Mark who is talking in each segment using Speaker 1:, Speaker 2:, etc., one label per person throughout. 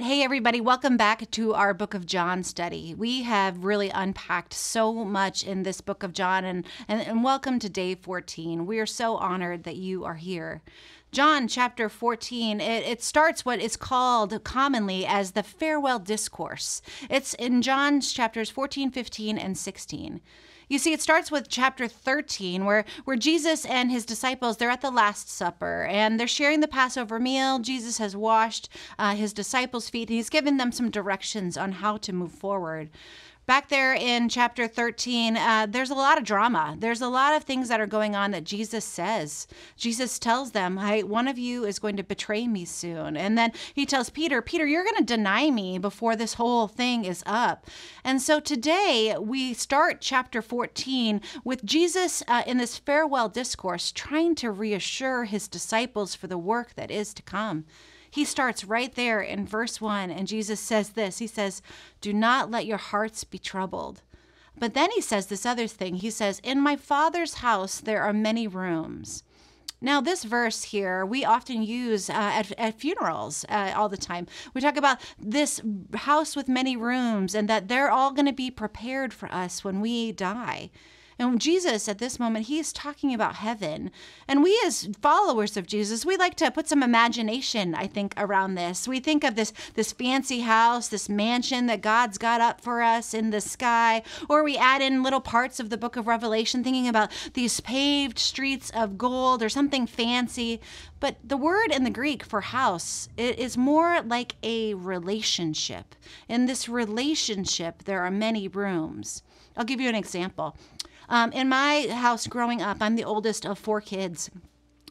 Speaker 1: right. Hey, everybody. Welcome back to our Book of John study. We have really unpacked so much in this Book of John, and welcome to day 14. We are so honored that you are here. John chapter 14, it starts what is called commonly as the farewell discourse. It's in John's chapters 14, 15, and 16. You see, it starts with chapter 13, where Jesus and his disciples, they're at the Last Supper, and they're sharing the Passover meal. Jesus has washed his disciples' feet, and he's given them some directions on how to move forward. Back there in chapter 13, there's a lot of drama. There's a lot of things that are going on that Jesus says. Jesus tells them, hey, one of you is going to betray me soon. And then he tells Peter, you're going to deny me before this whole thing is up. And so today we start chapter 14 with Jesus in this farewell discourse, trying to reassure his disciples for the work that is to come. He starts right there in verse 1, and Jesus says this. He says, do not let your hearts be troubled. But then he says this other thing. He says, in my Father's house there are many rooms. Now, this verse here, we often use at funerals all the time. We talk about this house with many rooms and that they're all going to be prepared for us when we die. And Jesus, at this moment, he's talking about heaven. And we as followers of Jesus, we like to put some imagination, I think, around this. We think of this fancy house, this mansion that God's got up for us in the sky. Or we add in little parts of the book of Revelation, thinking about these paved streets of gold or something fancy. But the word in the Greek for house, it is more like a relationship. In this relationship, there are many rooms. I'll give you an example. In my house growing up, I'm the oldest of 4 kids.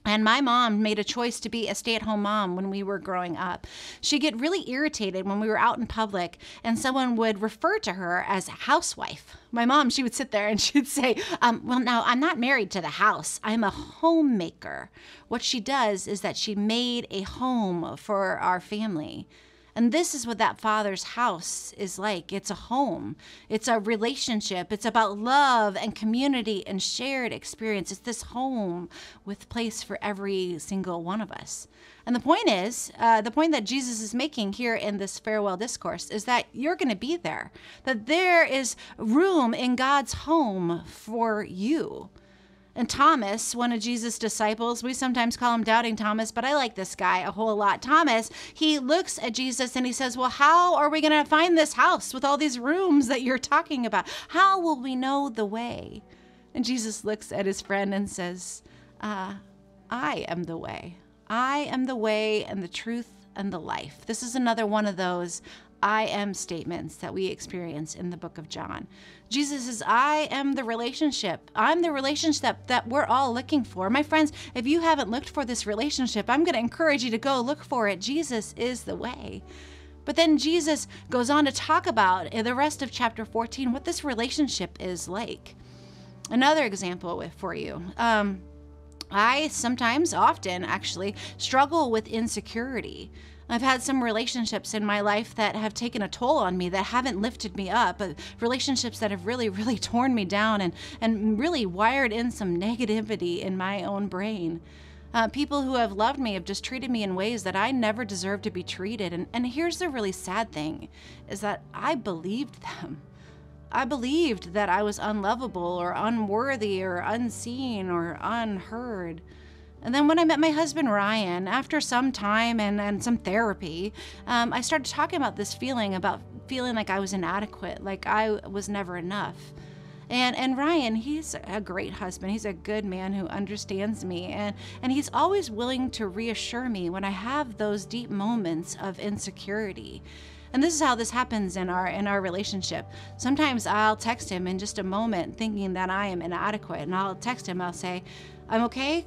Speaker 1: And my mom made a choice to be a stay-at-home mom when we were growing up. She'd get really irritated when we were out in public and someone would refer to her as a housewife. My mom, she would sit there and she'd say, well, now I'm not married to the house. I'm a homemaker. What she does is that she made a home for our family. And this is what that Father's house is like. It's a home. It's a relationship. It's about love and community and shared experience. It's this home with place for every single one of us. And the point that Jesus is making here in this farewell discourse is that you're going to be there, that there is room in God's home for you. And Thomas, one of Jesus' disciples, we sometimes call him Doubting Thomas, but I like this guy a whole lot. Thomas, he looks at Jesus and he says, well, how are we going to find this house with all these rooms that you're talking about? How will we know the way? And Jesus looks at his friend and says, I am the way. I am the way and the truth and the life. This is another one of those I am statements that we experience in the book of John. Jesus says, I am the relationship. I'm the relationship that we're all looking for. My friends, if you haven't looked for this relationship, I'm going to encourage you to go look for it. Jesus is the way. But then Jesus goes on to talk about in the rest of chapter 14 what this relationship is like. Another example for you. I sometimes, often actually, struggle with insecurity. I've had some relationships in my life that have taken a toll on me, that haven't lifted me up, but relationships that have really, really torn me down and really wired in some negativity in my own brain. People who have loved me have just treated me in ways that I never deserved to be treated. And here's the really sad thing, is that I believed them. I believed that I was unlovable or unworthy or unseen or unheard. And then when I met my husband, Ryan, after some time and some therapy, I started talking about this feeling like I was inadequate, like I was never enough. And Ryan, he's a great husband. He's a good man who understands me. And he's always willing to reassure me when I have those deep moments of insecurity. And this is how this happens in our relationship. Sometimes I'll text him in just a moment thinking that I am inadequate. And I'll text him, I'll say, I'm okay, ?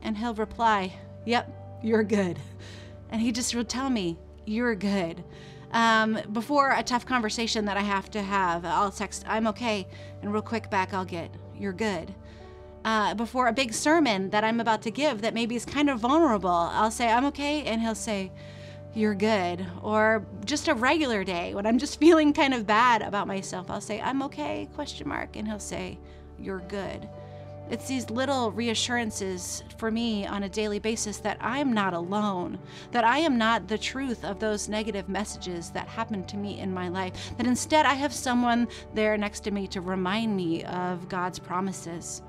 Speaker 1: And he'll reply, yep, you're good. And he just will tell me, you're good. Before a tough conversation that I have to have, I'll text, I'm okay. And real quick back, I'll get, you're good. Before a big sermon that I'm about to give that maybe is kind of vulnerable, I'll say, I'm okay. And he'll say, you're good. Or just a regular day when I'm just feeling kind of bad about myself, I'll say, I'm okay, ? And he'll say, you're good. It's these little reassurances for me on a daily basis that I'm not alone, that I am not the truth of those negative messages that happened to me in my life, that instead I have someone there next to me to remind me of God's promises.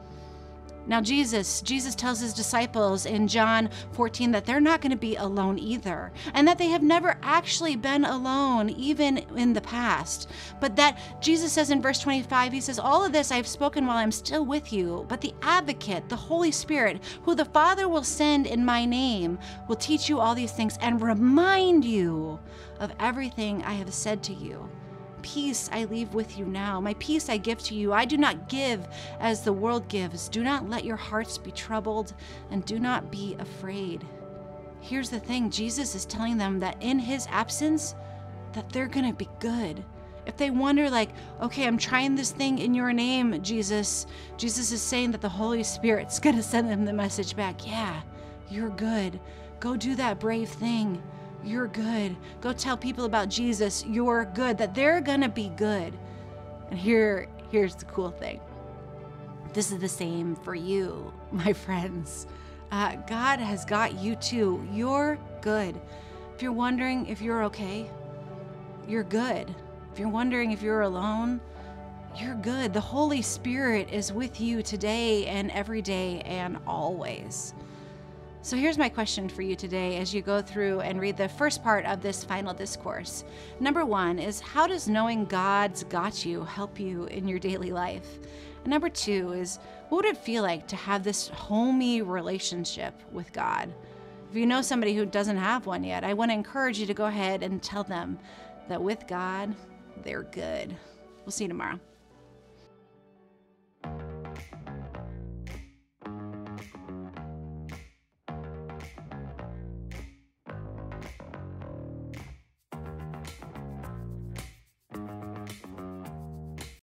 Speaker 1: Now, Jesus tells his disciples in John 14 that they're not going to be alone either, and that they have never actually been alone, even in the past. But that Jesus says in verse 25, he says, all of this I've spoken while I'm still with you, but the advocate, the Holy Spirit, who the Father will send in my name, will teach you all these things and remind you of everything I have said to you. Peace I leave with you now. My peace I give to you. I do not give as the world gives. Do not let your hearts be troubled, and do not be afraid. Here's the thing. Jesus is telling them that in his absence, that they're going to be good. If they wonder like, okay, I'm trying this thing in your name, Jesus is saying that the Holy Spirit's going to send them the message back. Yeah, you're good. Go do that brave thing. You're good. Go tell people about Jesus. You're good, that they're going to be good. And here's the cool thing. This is the same for you, my friends. God has got you too. You're good. If you're wondering if you're okay, you're good. If you're wondering if you're alone, you're good. The Holy Spirit is with you today and every day and always. So here's my question for you today as you go through and read the first part of this final discourse. Number 1 is, how does knowing God's got you help you in your daily life? And number 2 is, what would it feel like to have this homey relationship with God? If you know somebody who doesn't have one yet, I want to encourage you to go ahead and tell them that with God, they're good. We'll see you tomorrow.